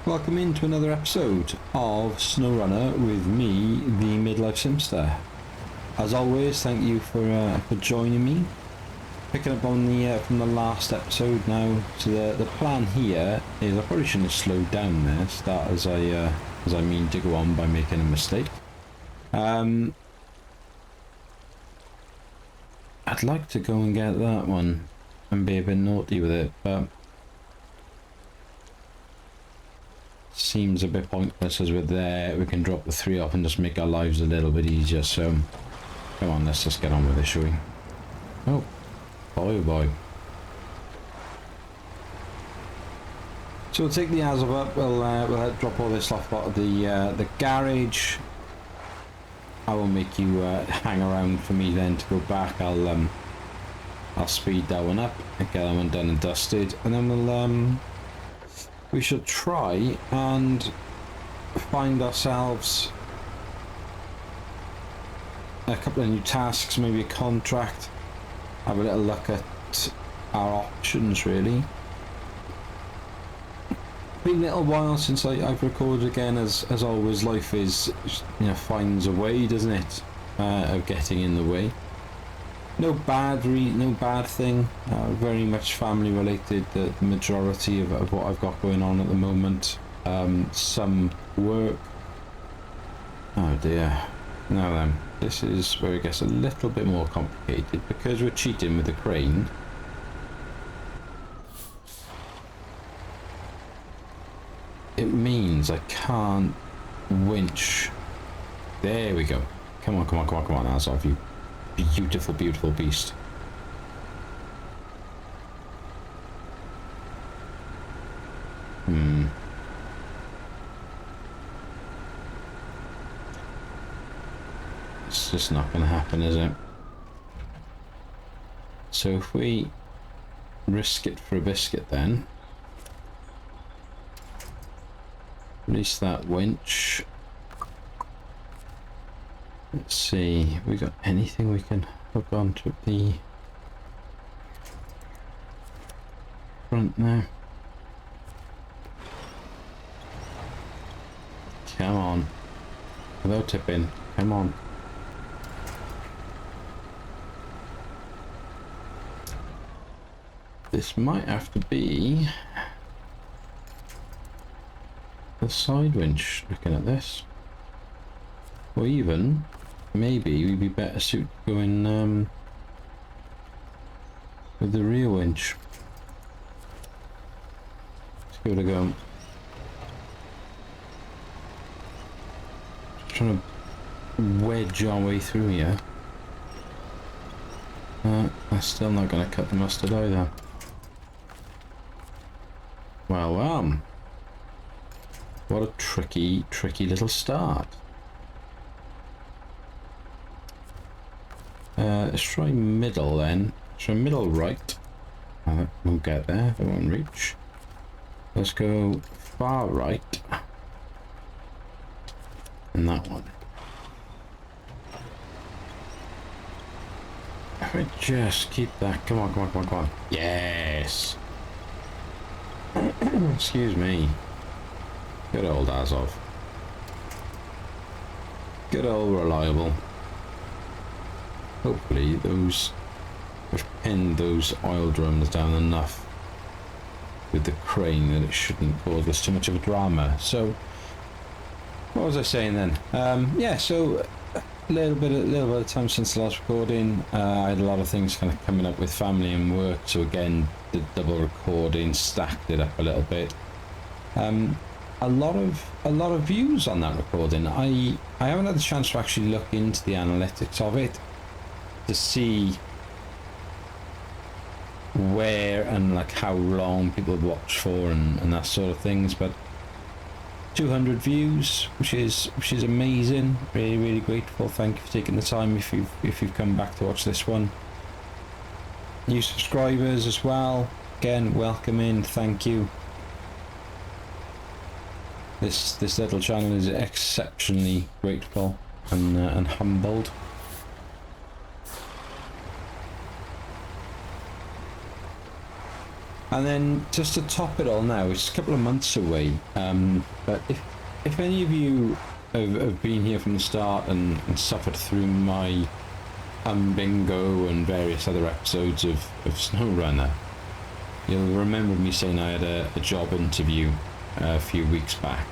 Welcome into another episode of Snowrunner with me, the Midlife Simster. As always, thank you for joining me. Picking up on the from the last episode now. So the plan here is I probably shouldn't have slowed down there. Start as I mean to go on by making a mistake. I'd like to go and get that one and be a bit naughty with it, but seems a bit pointless as we're there. We can drop the 3 off and just make our lives a little bit easier. So come on, let's just get on with it, shall we? Oh boy, oh boy. So we'll take the Awww up. We'll drop all this off at the garage. I will make you hang around for me then to go back. I'll speed that one up and get that one done and dusted, and then we shall try and find ourselves a couple of new tasks, maybe a contract. Have a little look at our options, really. Been a little while since I've recorded again, as always. Life is, finds a way, doesn't it, of getting in the way. No bad thing. Very much family related. The majority of what I've got going on at the moment. Some work. Oh dear. Now then, this is where it gets a little bit more complicated because we're cheating with the crane. It means I can't winch. There we go. Come on, Awww, you beautiful, beautiful beast. It's just not going to happen, is it? So if we risk it for a biscuit then. Release that winch. Let's see, we got anything we can hook onto the front now? Come on. Without tipping, come on. This might have to be the side winch, looking at this. Or even, maybe we'd be better suited going with the rear winch. Let's give it a go. Just trying to wedge our way through here. That's still not going to cut the mustard either. Well, what a tricky little start. Let's try middle then. So middle right. We'll get there. It won't reach. Let's go far right. And that one. If we just keep that. Come on. Yes. Excuse me. Good old Awww. Good old reliable. Hopefully we've pinned those oil drums down enough with the crane that it shouldn't cause us too much of a drama. So what was I saying then? Yeah, so a little bit of time since the last recording. I had a lot of things kind of coming up with family and work, so again the double recording stacked it up a little bit. A lot of views on that recording. I haven't had the chance to actually look into the analytics of it to see where and like how long people have watched for and that sort of things, but 200 views, which is amazing. Really grateful. Thank you for taking the time if you've come back to watch this one. New subscribers as well, again, welcome in, thank you. This little channel is exceptionally grateful and humbled. And then just to top it all now, it's a couple of months away. But if any of you have been here from the start and suffered through my bingo and various other episodes of Snowrunner, you'll remember me saying I had a job interview a few weeks back.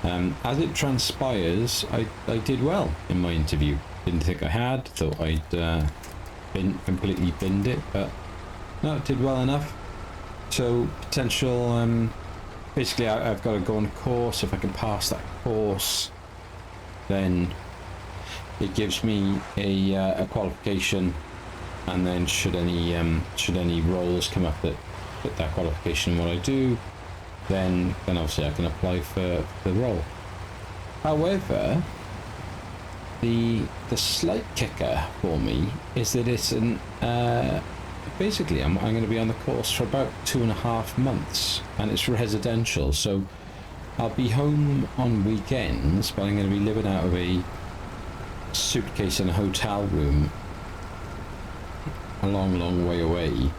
As it transpires, I did well in my interview. Didn't think I had, thought I'd completely binned it, but no, it did well enough. So potential, basically I've got to go on a course. If I can pass that course, then it gives me a qualification, and then should any roles come up that fit that qualification and what I do, then obviously I can apply for the role. However, the slight kicker for me is that it's an basically I'm going to be on the course for about 2.5 months, and it's residential, so I'll be home on weekends, but I'm going to be living out of a suitcase in a hotel room a long way away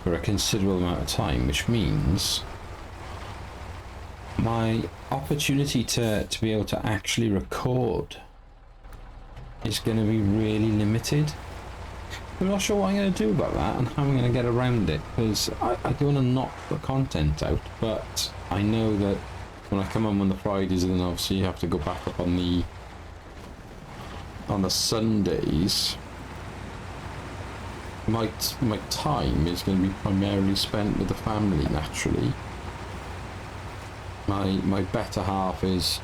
for a considerable amount of time, which means my opportunity to be able to actually record is going to be really limited. I'm not sure what I'm going to do about that and how I'm going to get around it, because I don't want to knock the content out, but I know that when I come on the Fridays, then obviously you have to go back up on the Sundays. My time is going to be primarily spent with the family, naturally. My better half is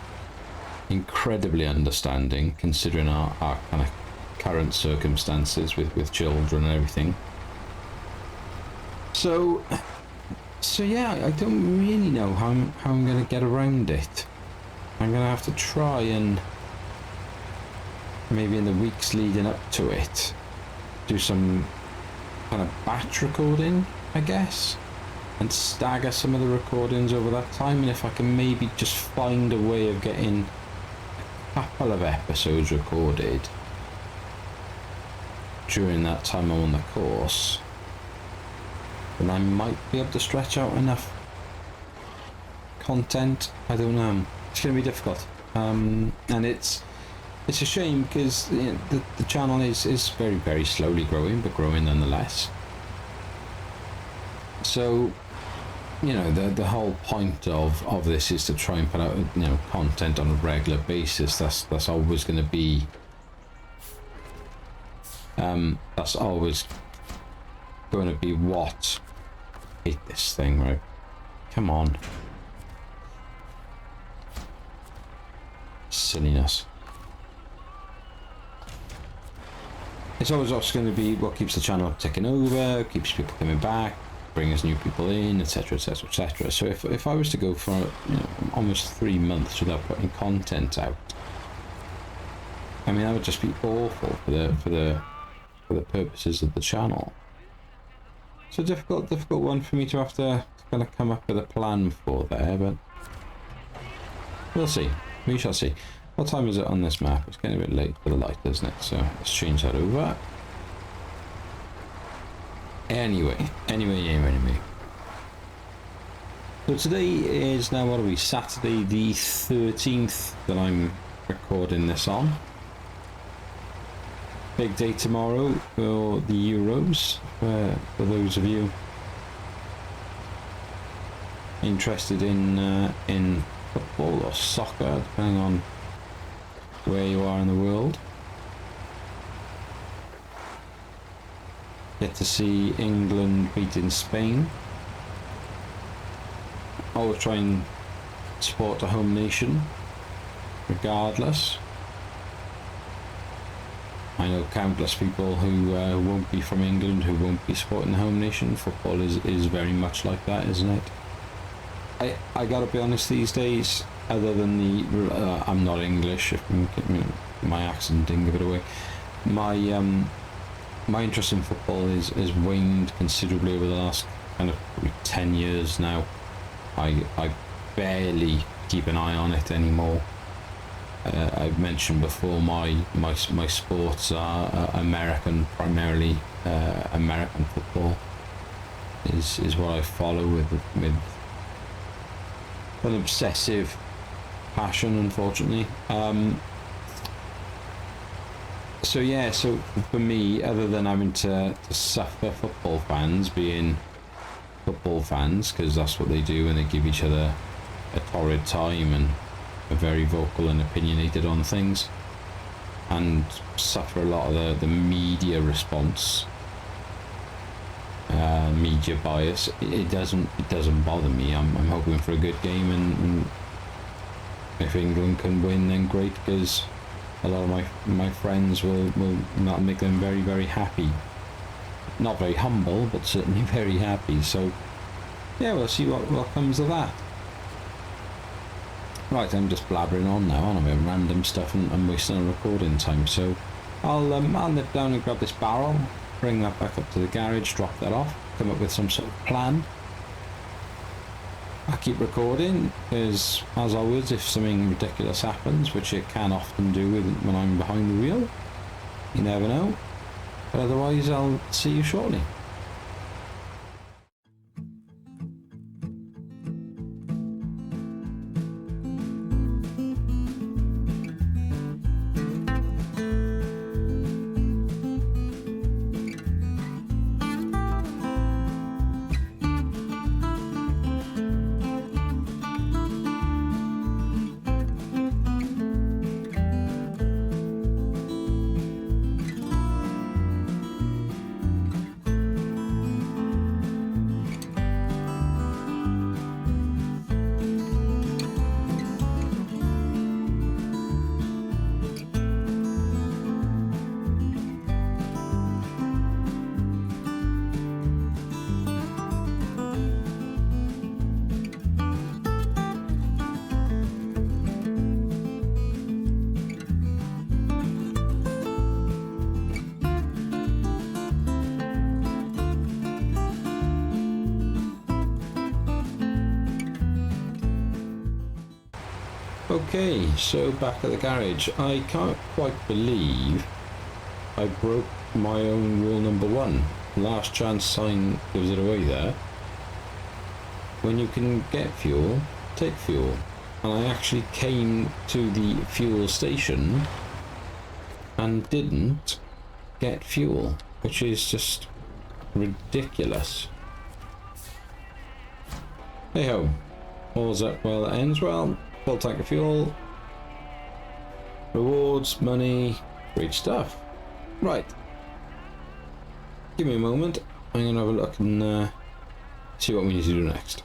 incredibly understanding, considering our kind of current circumstances with children and everything. So yeah, I don't really know how I'm going to get around it. I'm going to have to try and maybe in the weeks leading up to it do some kind of batch recording, I guess, and stagger some of the recordings over that time, and if I can maybe just find a way of getting a couple of episodes recorded during that time I'm on the course, then I might be able to stretch out enough content. I don't know. It's going to be difficult, and it's a shame, because you know, the channel is very slowly growing, but growing nonetheless. So you know, the whole point of this is to try and put out, you know, content on a regular basis. That's always going to be that's always going to be what. Hate this thing, right? Come on. Silliness. It's always also going to be what keeps the channel ticking over, keeps people coming back, brings new people in, etc, etc, etc. So if I was to go for, you know, almost 3 months without putting content out, I mean, that would just be awful for the purposes of the channel. It's a difficult one for me to have to kind of come up with a plan for there, but we'll see. We shall see. What time is it on this map? It's getting a bit late for the light, isn't it? So let's change that over. Anyway. So today is now, what are we, Saturday the 13th that I'm recording this on. Big day tomorrow for the Euros, for those of you interested in football or soccer, depending on where you are in the world. Get to see England beating Spain. Always try and support the home nation, regardless. I know countless people who won't be from England, who won't be supporting the home nation. Football is very much like that, isn't it? I gotta be honest, these days, other than the I'm not English, if my accent didn't give it away, my interest in football is waned considerably over the last kind of 10 years now. I barely keep an eye on it anymore. I've mentioned before, my sports are American, primarily American football. is what I follow with an obsessive passion, unfortunately. So yeah, so for me, other than having to suffer football fans being football fans, because that's what they do, and they give each other a torrid time and are very vocal and opinionated on things, and suffer a lot of the media response, media bias. It doesn't bother me. I'm hoping for a good game, and if England can win, then great, because a lot of my friends will not make them very, very happy. Not very humble, but certainly very happy. So yeah, we'll see what comes of that. Right, I'm just blabbering on now, aren't I? Random stuff and wasting on recording time. So I'll nip down and grab this barrel, bring that back up to the garage, drop that off, come up with some sort of plan. I'll keep recording, because as always, if something ridiculous happens, which it can often do when I'm behind the wheel, you never know. But otherwise, I'll see you shortly. Okay, so back at the garage. I can't quite believe I broke my own rule number 1. Last chance sign gives it away there. When you can get fuel, take fuel. And I actually came to the fuel station and didn't get fuel, which is just ridiculous. Hey ho, all's up well that ends well. Full tank of fuel, rewards, money, great stuff. Right, give me a moment. I'm gonna have a look and see what we need to do next.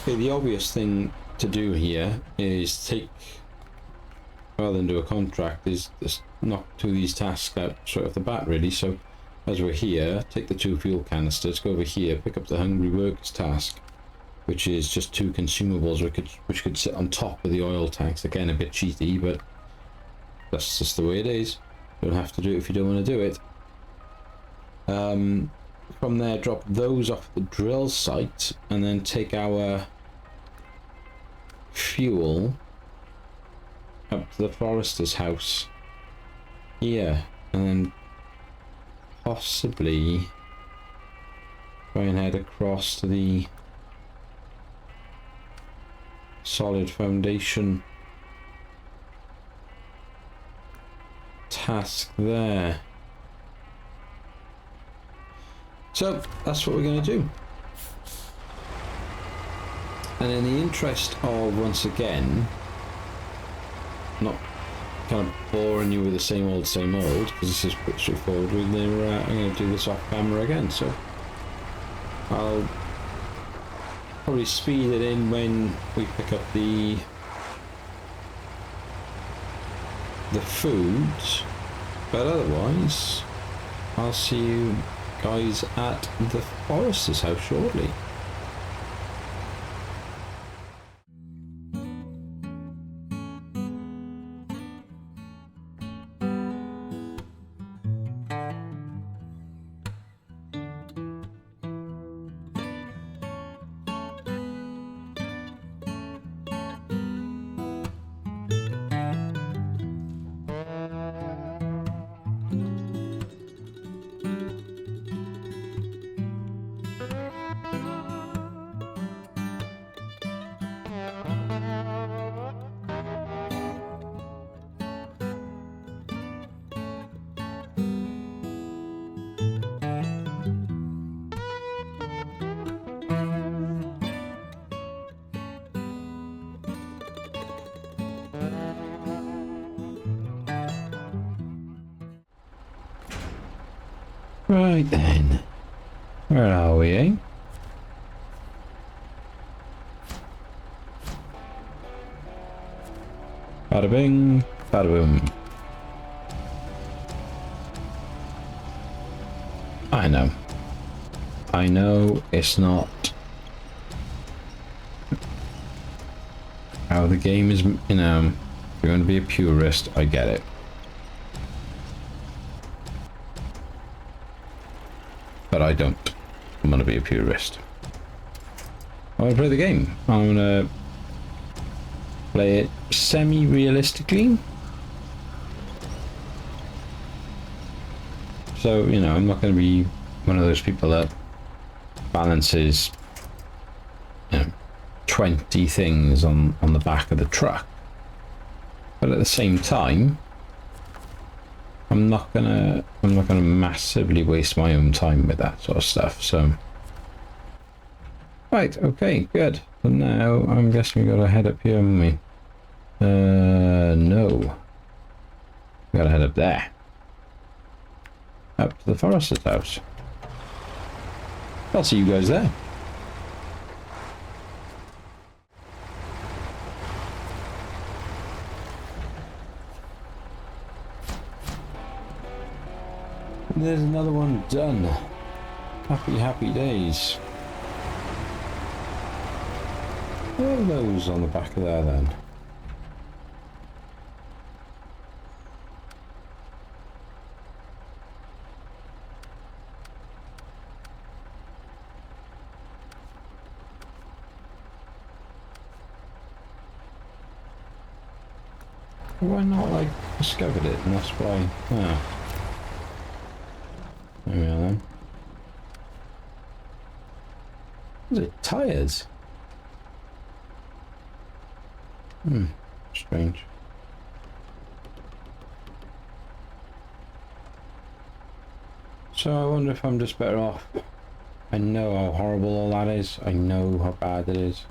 Okay, the obvious thing to do here is take, rather than do a contract, is just knock 2 of these tasks out straight off the bat, really. So as we're here, take the 2 fuel canisters, go over here, pick up the Hungry Workers task, which is just 2 consumables which could sit on top of the oil tanks. Again, a bit cheaty, but that's just the way it is. You don't have to do it if you don't want to do it. From there, drop those off the drill site, and then take our fuel up to the forester's house here, and then possibly try and head across to the solid foundation task there. So that's what we're going to do. And in the interest of, once again, not kind of boring you with the same old, because this is pretty straightforward, I'm going to do this off camera again. So I'll probably speed it in when we pick up the food, but otherwise I'll see you guys at the forester's house shortly. Right then. Where are we, eh? Bada bing, bada boom. I know. I know it's not how the game is, you know, if you're going to be a purist, I get it. But I don't. I'm going to be a purist. I want to play the game. I'm going to play it semi-realistically. So, you know, I'm not going to be one of those people that balances, you know, 20 things on the back of the truck. But at the same time, I'm not gonna massively waste my own time with that sort of stuff. So, right, okay, good. So now I'm guessing we gotta head up here, haven't we? No. We gotta head up there. Up to the forester's house. I'll see you guys there. There's another one done. Happy, happy days. What are those on the back of there then? Why not, like, discovered it, and that's why... Ah. There we are then. Is it tyres? Strange. So I wonder if I'm just better off. I know how horrible all that is. I know how bad it is.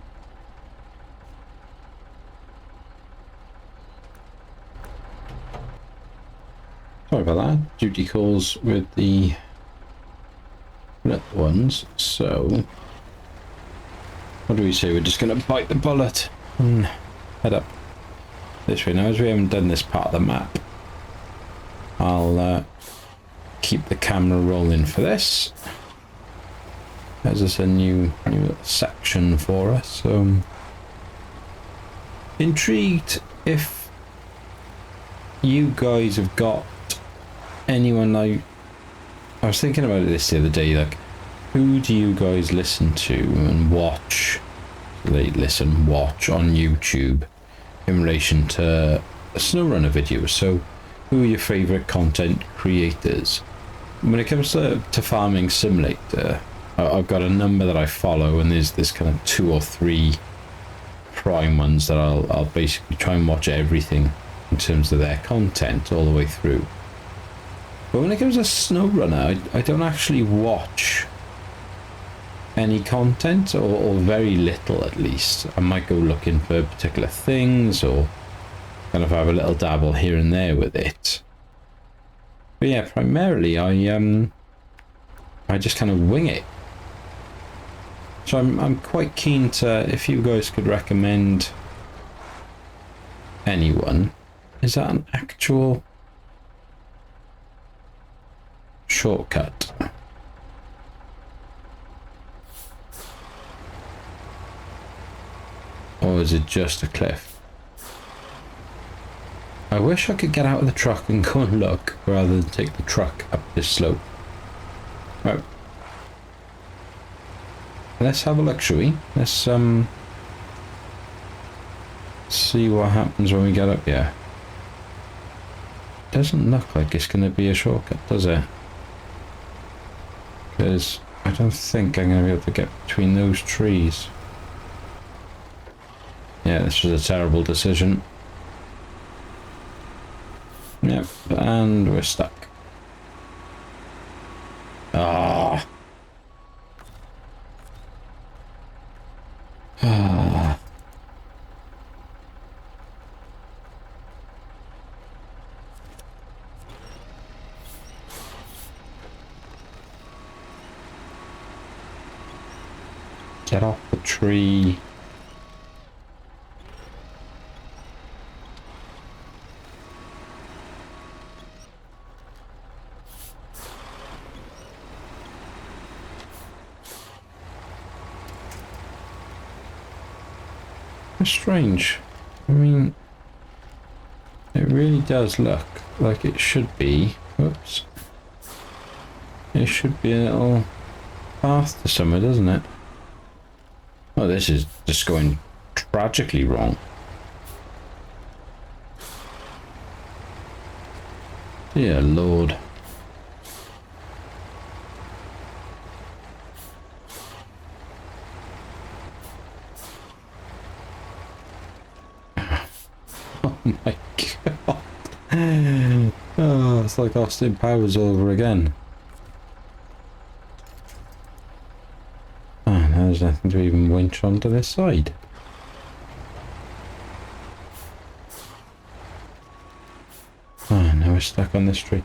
Sorry about that. Duty calls with the little ones. So, what do we say? We're just going to bite the bullet and head up this way. Now, as we haven't done this part of the map, I'll keep the camera rolling for this. There's this a new section for us. So, intrigued if you guys have got anyone like... I was thinking about this the other day, like, who do you guys listen to and watch? They listen, watch on YouTube in relation to Snowrunner videos. So, who are your favourite content creators? When it comes to Farming Simulator, I've got a number that I follow, and there's kind of 2 or 3 prime ones that I'll basically try and watch everything in terms of their content all the way through. But when it comes to Snowrunner, I don't actually watch any content, or very little at least. I might go looking for particular things, or kind of have a little dabble here and there with it. But yeah, primarily I just kind of wing it. So I'm quite keen to, if you guys could recommend anyone. Is that an actual shortcut? Or is it just a cliff? I wish I could get out of the truck and go and look, rather than take the truck up this slope. Right. Let's have a look, shall we? Let's see what happens when we get up here. Doesn't look like it's going to be a shortcut, does it? Because I don't think I'm going to be able to get between those trees. Yeah, this was a terrible decision. Yep, and we're stuck. Ah. Ah. Get off the tree. That's strange. I mean, it really does look like it should be. Oops. It should be a little path to somewhere, doesn't it? Oh, this is just going tragically wrong. Dear Lord. Oh my god. Oh, it's like Austin Powers over again. Oh, now there's nothing to even winch onto this side. Oh, now we're stuck on this tree.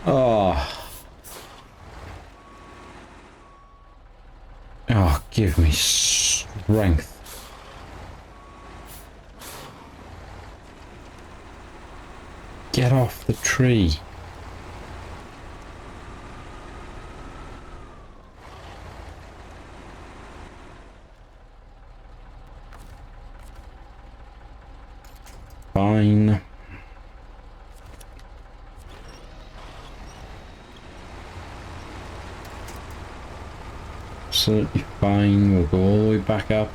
Oh. Oh, give me strength. Get off the tree. Fine. Absolutely fine. We'll go all the way back up.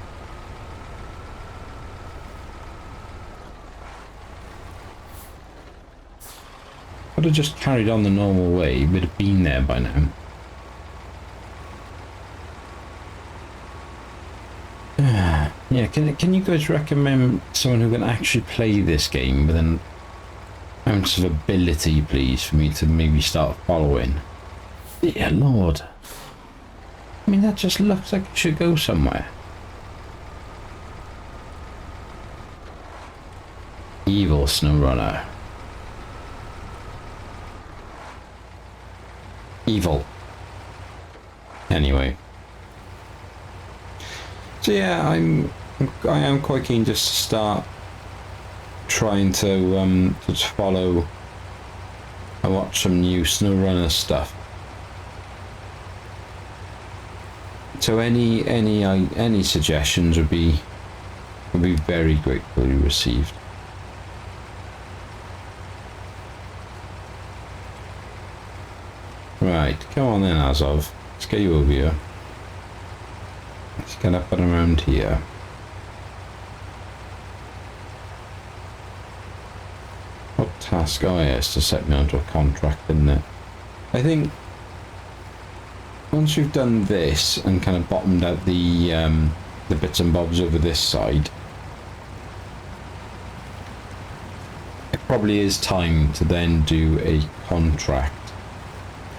Could have just carried on the normal way. We'd have been there by now. Yeah, can you guys recommend someone who can actually play this game with an ounce of ability, please, for me to maybe start following? Dear Lord. I mean, that just looks like it should go somewhere. Evil Snowrunner. Evil. Anyway. So yeah, I am quite keen just to start trying to follow and watch some new Snowrunner stuff. So any suggestions would be very gratefully received. Right, come on then, Azov. Let's get you over here. Let's get up and around here. What task? Oh yes, to set me onto a contract, isn't it? I think once you've done this and kind of bottomed out the bits and bobs over this side, it probably is time to then do a contract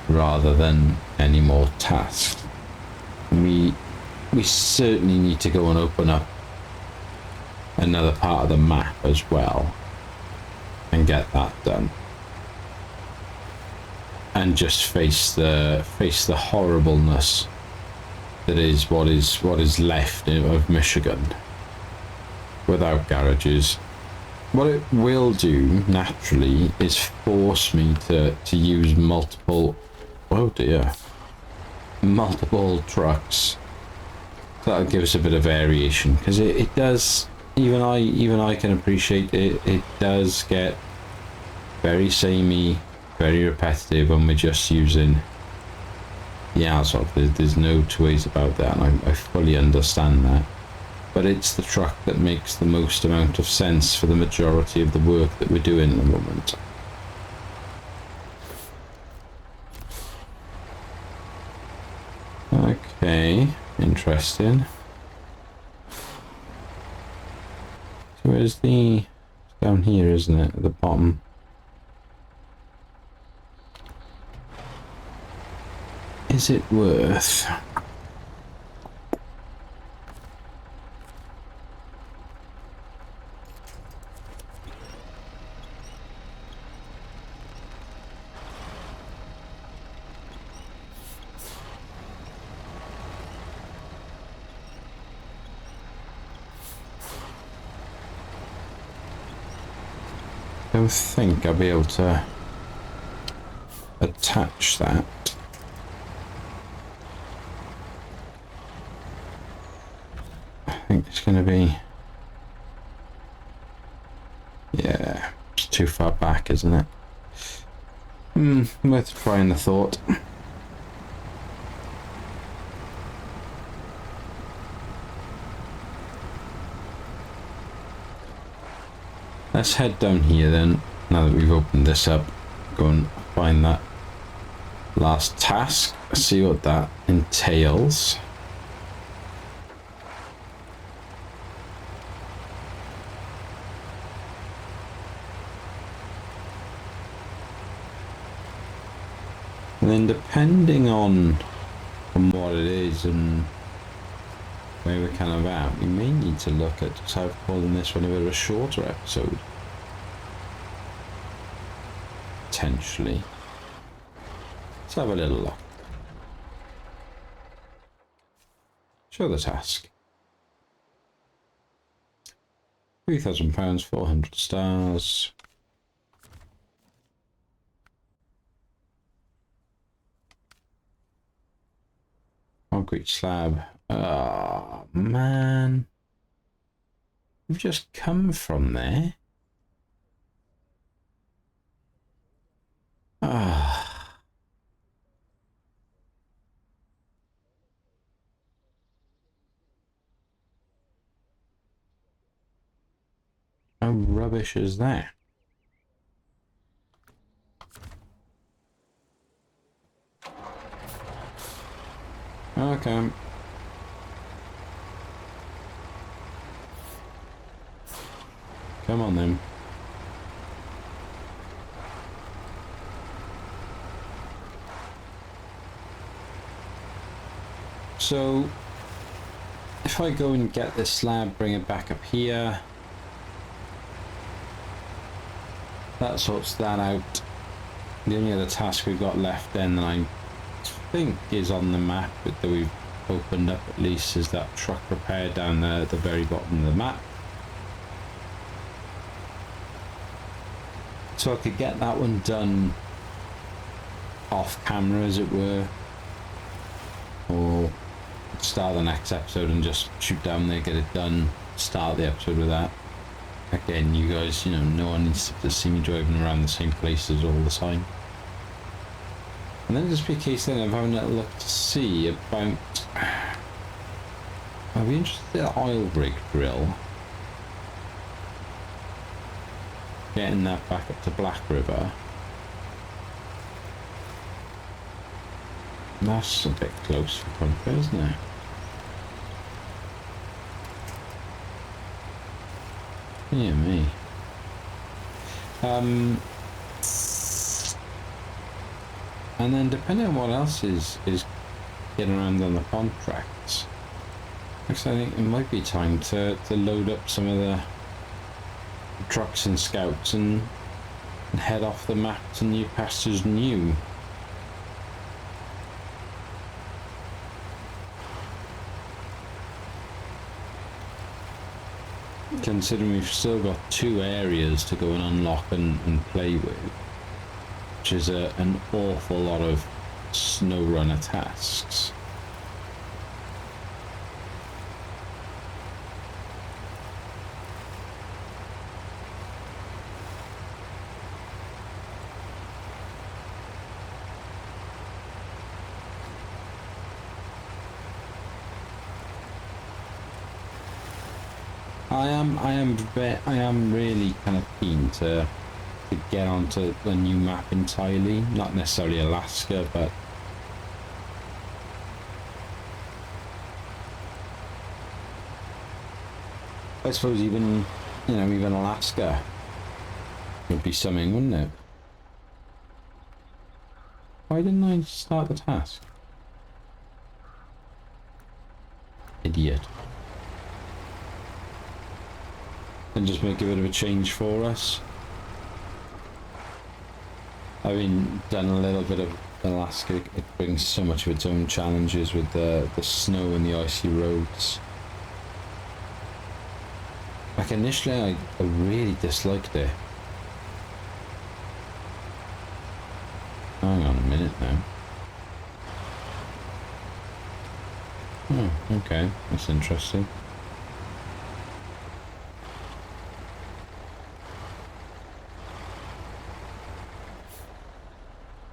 rather than any more tasks. We certainly need to go and open up another part of the map as well and get that done, and just face the horribleness that is what is left of Michigan without garages. What it will do naturally is force me to use multiple trucks. So that'll give us a bit of variation, because it does, even I can appreciate it does get very samey, very repetitive when we're just using the Azov. There's no two ways about that, and I fully understand that. But it's the truck that makes the most amount of sense for the majority of the work that we're doing at the moment. Okay, interesting. So where's the... It's down here, isn't it, at the bottom? Is it worth... don't think I'll be able to attach that. I think it's going to be... Yeah, it's too far back, isn't it? Worth trying the thought. Let's head down here then, now that we've opened this up. Go and find that last task, see what that entails. And then depending on what it is and where we're kind of at, we may need to look at just how calling this one a bit of a shorter episode. Potentially. Let's have a little look. Show the task. £3,000, 400 stars. Concrete slab. Oh, man. We've just come from there. Ah. How rubbish is that? Okay. Come on then. So, if I go and get this slab, bring it back up here, that sorts that out. The only other task we've got left then that I think is on the map that we've opened up at least is that truck repair down there at the very bottom of the map. So I could get that one done off camera, as it were, or start the next episode and just shoot down there, get it done, start the episode with that. Again, you guys, you know, no one needs to see me driving around the same places all the time. And then just be a case then of having a look to see about... I'd be interested in the oil rig drill. Getting that back up to Black River. That's a bit close for comfort, isn't it? Yeah, me. And then depending on what else is getting around on the contracts, actually I think it might be time to load up some of the trucks and scouts and head off the map to New Pastures New. Considering we've still got 2 areas to go and unlock and play with, which is an awful lot of Snowrunner tasks. I am really kind of keen to get onto the new map entirely, not necessarily Alaska, but I suppose even, you know, even Alaska would be something, wouldn't it? Why didn't I start the task? Idiot. And just make a bit of a change for us. Having done a little bit of Alaska, it brings so much of its own challenges with the snow and the icy roads. Like initially I really disliked it, Hang on a minute now. Oh, okay, that's interesting.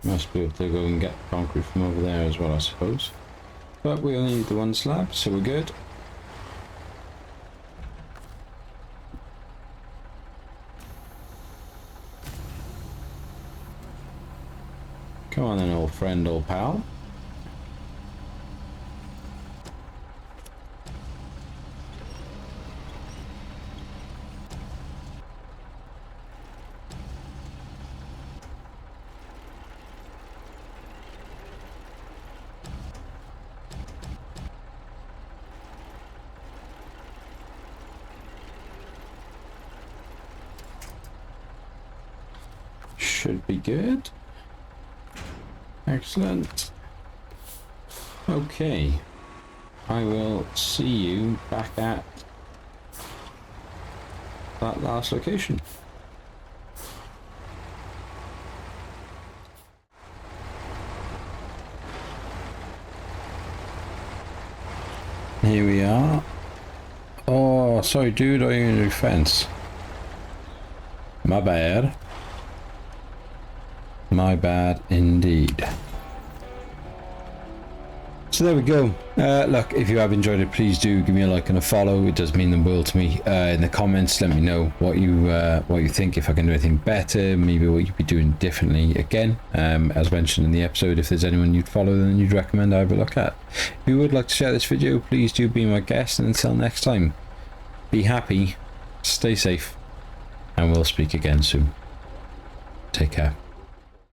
Must be able to go and get concrete from over there as well, I suppose. But we only need the one slab, so we're good. Come on then, old friend, old pal. Should be good. Excellent. Okay. I will see you back at that last location. Here we are. Oh, sorry dude, I didn't do fence. My bad. My bad indeed. So there we go. Look, if you have enjoyed it, please do give me a like and a follow. It does mean the world to me. In the comments, let me know what you think. If I can do anything better, maybe what you'd be doing differently. Again, as mentioned in the episode, if there's anyone you'd follow, then you'd recommend I have a look at. If you would like to share this video, please do be my guest. And until next time, be happy, stay safe, and we'll speak again soon. Take care.